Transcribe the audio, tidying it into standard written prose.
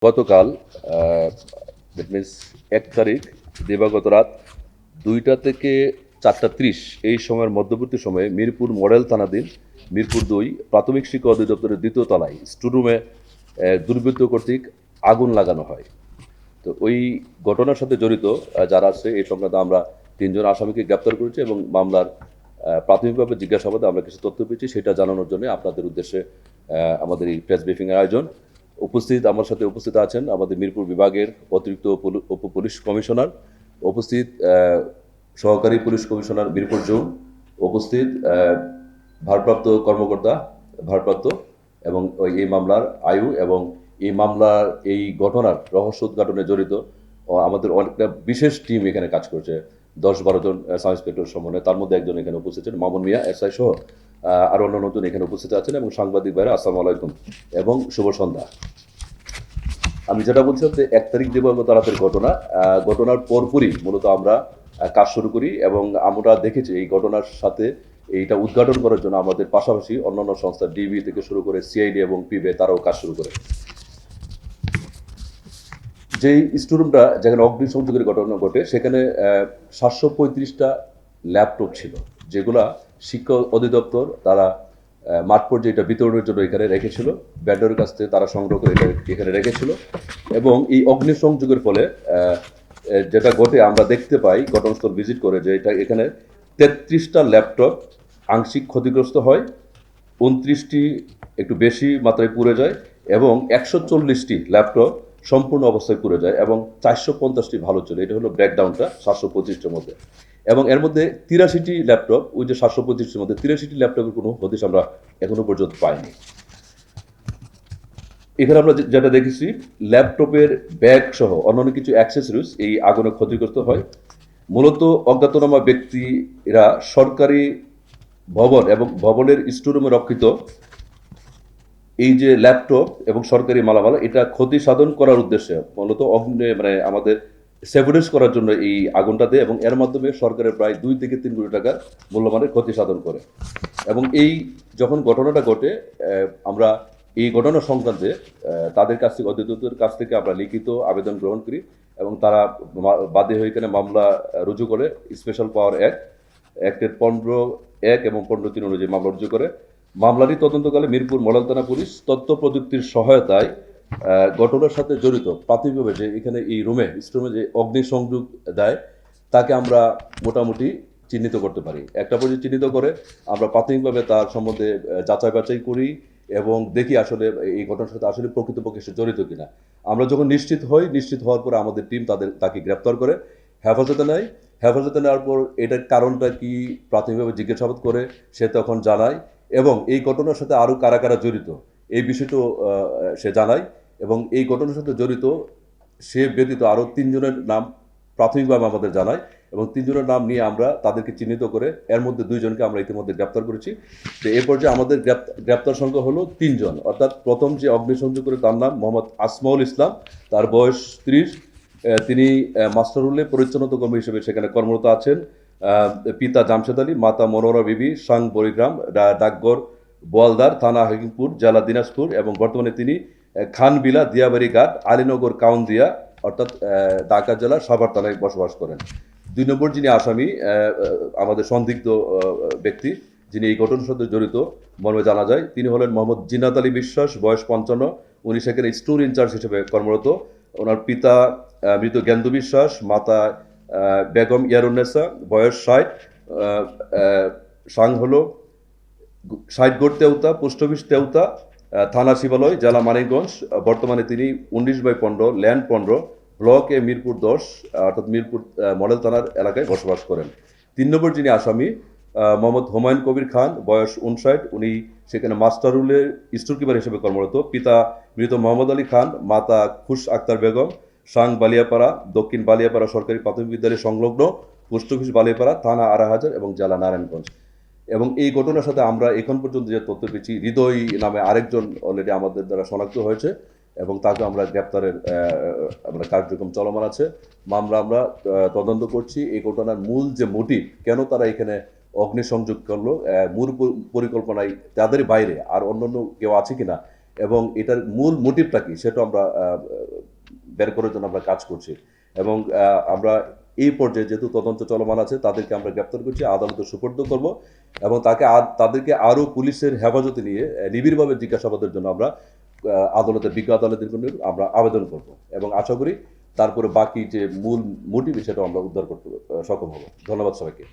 গতকাল that means ১ তারিখ দিবাগত রাত ২টা থেকে ৪টা ৩০ এই সময়ের মধ্যবর্তী সময়ে মিরপুর মডেল থানাধীন মিরপুর ২ প্রাথমিক শিক্ষা অধিদপ্তরের ২য় তলায় স্টোররুমে দুর্বৃত্ত কর্তৃক আগুন লাগানো হয়। তো ওই ঘটনার সাথে জড়িত যারা আছে এই সংক্রান্তে আমরা ৩ জন আসামিকে গ্রেপ্তার করেছি এবং মামলার প্রাথমিকভাবে জিজ্ঞাসাবাদে আমরা কিছু তথ্য পেয়েছি সেটা জানানোর জন্য আপনাদের উদ্দেশ্যে আমাদের এই প্রেস ব্রিফিংয়ের আয়োজন। আমার সাথে উপস্থিত আছেন আমাদের মিরপুর বিভাগের অতিরিক্ত উপ পুলিশ কমিশনার, উপস্থিত সহকারী পুলিশ কমিশনার মিরপুর জোন, উপস্থিত ভারপ্রাপ্ত কর্মকর্তা ভারপ্রাপ্ত এবং এই মামলার আয়ু এবং এই মামলার এই ঘটনার রহস্য উদ্ঘাটনে জড়িত আমাদের অনেকটা বিশেষ টিম এখানে কাজ করছে। ১০-১২ জন সাব ইন্সপেক্টর সমন্বয়ে, তার মধ্যে একজন এখানে উপস্থিত আছেন মামুন মিয়া এসআই সহ আরও অন্যান্য জন এখানে উপস্থিত আছেন এবং সাংবাদিক ভাইরা আসসালামু আলাইকুম এবং শুভ সন্ধ্যা। আমি যেটা বলছিলাম যে ১ তারিখ দিবাগত রাতের ঘটনার পরপরই মূলত আমরা কাজ শুরু করি এবং আমরা দেখেছি এই ঘটনার সাথে এইটা উদ্ঘাটন করার জন্য আমাদের পাশাপাশি অন্যান্য সংস্থা ডিবি থেকে শুরু করে সিআইডি এবং পিবে তারাও কাজ শুরু করে। যেই স্টোররুমটা যেখানে অগ্নিসংযোগের ঘটনা ঘটে সেখানে ৭৩৫টা ল্যাপটপ ছিল, যেগুলা শিক্ষা অধিদপ্তর তারা মাঠ পর্যায়ে এটা বিতরণের জন্য এখানে রেখেছিল, ব্যান্ডের কাছ থেকে তারা সংগ্রহ করে এটা এখানে রেখেছিল এবং এই অগ্নিসংযোগের ফলে যেটা ঘটে আমরা দেখতে পাই ঘটনাস্থল ভিজিট করে যে এটা এখানে ৩৩টা ল্যাপটপ আংশিক ক্ষতিগ্রস্ত হয়, ২৯টি একটু বেশি মাত্রায় পুড়ে যায় এবং ১৪০টি ল্যাপটপ সম্পূর্ণ অবস্থায় পুড়ে যায় এবং ৪৫০টি ভালো চলে। এটা হলো ব্রেকডাউনটা ৭২৫টার মধ্যে এবং এর মধ্যে ৮৩টি ল্যাপটপ, ওই যে ৭২৫টির মধ্যে ৮৩টি ল্যাপটপের কোনো হদিশ আমরা এখনো পর্যন্ত পাইনি। এখানে আমরা যেটা দেখেছি ল্যাপটপের ব্যাগ সহ অন্যান্য কিছু অ্যাক্সেসরিজ এই আগুনে ক্ষতিগ্রস্ত হয়। মূলত অজ্ঞাতনামা ব্যক্তিরা সরকারি ভবন এবং ভবনের স্টোররুমে রক্ষিত এই যে ল্যাপটপ এবং সরকারি মালামাল এটা ক্ষতি সাধন করার উদ্দেশ্যে মূলত মানে আমাদের সেভরেজ করার জন্য এই আগুনটা দেয় এবং এর মাধ্যমে সরকারের প্রায় ২ থেকে ৩ কোটি টাকার মূল্যমানের ক্ষতি সাধন করে এবং এই যখন ঘটনাটা ঘটে আমরা এই ঘটনা সংক্রান্তে তাদের কাছ থেকে অধিদপ্তরের কাছ থেকে আমরা লিখিত আবেদন গ্রহণ করি এবং তারা বাদী হয়ে এখানে মামলা রুজু করে স্পেশাল পাওয়ার অ্যাক্টের ১৫(১) এবং ১৫(৩) অনুযায়ী মামলা রুজু করে। মামলাটি তদন্তকালে মিরপুর মডেল থানা পুলিশ তথ্য প্রযুক্তির সহায়তায় ঘটনার সাথে জড়িত প্রাথমিকভাবে যে এখানে এই স্টোরুমে যে অগ্নিসংযোগ দেয় তাকে আমরা মোটামুটি চিহ্নিত করতে পারি। একটা পর্যায়ে চিহ্নিত করে আমরা প্রাথমিকভাবে তার সম্বন্ধে যাচাই বাছাই করি এবং দেখি আসলে এই ঘটনার সাথে আসলে প্রকৃতপক্ষে সে জড়িত কিনা। আমরা যখন নিশ্চিত হওয়ার পরে আমাদের টিম তাকে গ্রেপ্তার করে হেফাজতে নেয়। হেফাজতে নেওয়ার পর এটার কারণটা কি প্রাথমিকভাবে জিজ্ঞাসাবাদ করে সে তখন জানায় এবং এই ঘটনার সাথে আরও কারা কারা জড়িত এই বিষয়টাও সে জানায় এবং এই ঘটনার সাথে জড়িত সে ব্যতীত আরও ৩ জনের নাম প্রাথমিকভাবে আমাদের জানায় এবং ৩ জনের নাম নিয়ে আমরা তাদেরকে চিহ্নিত করে এর মধ্যে ২ জনকে আমরা ইতিমধ্যে গ্রেপ্তার করেছি। তো এ পর্যায়ে আমাদের গ্রেপ্তার সংখ্যা হলো ৩ জন, অর্থাৎ প্রথম যে অগ্নিসংযোগ করে তার নাম মোহাম্মদ আসমাউল ইসলাম, তার বয়স ৩০, তিনি মাস্টারুলে পরিচ্ছন্নতা কর্মী হিসেবে সেখানে কর্মরত আছেন। পিতা জামশেদ আলী, মাতা মনোরা বিবি, সাং বরিগ্রাম, ডাকঘর বোয়ালদার, থানা হাকিমপুর, জেলা দিনাজপুর এবং বর্তমানে তিনি খানবিলা, দিয়াবাড়ি ঘাট, আলীনগর কাউন্দিয়া অর্থাৎ ঢাকা জেলার সাভার থানায় বসবাস করেন। ২ নম্বর যিনি আসামি আমাদের সন্দিগ্ধ ব্যক্তি যিনি এই ঘটনার সাথে জড়িত মর্মে জানা যায় তিনি হলেন মোহাম্মদ জিনাত আলী বিশ্বাস, বয়স ৫৫, উনি সেখানে স্টোর ইনচার্জ হিসেবে কর্মরত। ওনার পিতা মৃত জ্ঞানদু বিশ্বাস, মাতা বেগম ইয়ারুন্নেসা, বয়স ৬০, সাং হলো ৬০ তেউতা, পোস্ট অফিস তেউতা, থানা শিবালয়, জেলা মানিকগঞ্জ। বর্তমানে তিনি ১৯/১৫ ল্যান্ড ১৫ ব্লক এ মিরপুর ১০ অর্থাৎ মিরপুর মডেল থানার এলাকায় বসবাস করেন। ৩ নম্বর যিনি আসামি মোহাম্মদ হুমায়ুন কবির খান, বয়স ৫৯, উনি সেখানে মাস্টারুলের স্টোর কিপার হিসেবে কর্মরত। পিতা মৃত মোহাম্মদ আলী খান, মাতা খুশ আক্তার বেগম, সাং বালিয়াপাড়া, দক্ষিণ বালিয়াপাড়া সরকারি প্রাথমিক বিদ্যালয় সংলগ্ন, পোস্ট অফিস বালিয়াপাড়া, থানা আড়াহাজার এবং জেলা নারায়ণগঞ্জ। এবং এই ঘটনার সাথে আমরা এখন পর্যন্ত যে তথ্য পেয়েছি, হৃদয় নামে আরেকজন অলরেডি আমাদের দ্বারা শনাক্ত হয়েছে এবং তাকে আমরা গ্রেপ্তারের আমরা কার্যক্রম চলমান আছে। মামলা আমরা তদন্ত করছি এই ঘটনার মূল যে মোটিভ, কেন তারা এখানে অগ্নিসংযোগ করলো, মূল পরিকল্পনায় তাদের বাইরে আর অন্যান্য কেউ আছে কিনা এবং এটার মূল মোটিভটা কি সেটা আমরা বের করার জন্য আমরা কাজ করছি। এবং আমরা এই পর্যায়ে যেহেতু তদন্ত চলমান আছে, তাদেরকে আমরা গ্রেপ্তার করছি, আদালতে সুপর্দ করব এবং তাদেরকে আরও পুলিশের হেফাজতে নিয়ে নিবিড়ভাবে জিজ্ঞাসাবাদের জন্য আমরা বিজ্ঞ আদালতের জন্য আমরা আবেদন করব এবং আশা করি তারপরে বাকি যে মূল মোটিভ সেটা আমরা উদ্ধার করতে সক্ষম হব। ধন্যবাদ সবাইকে।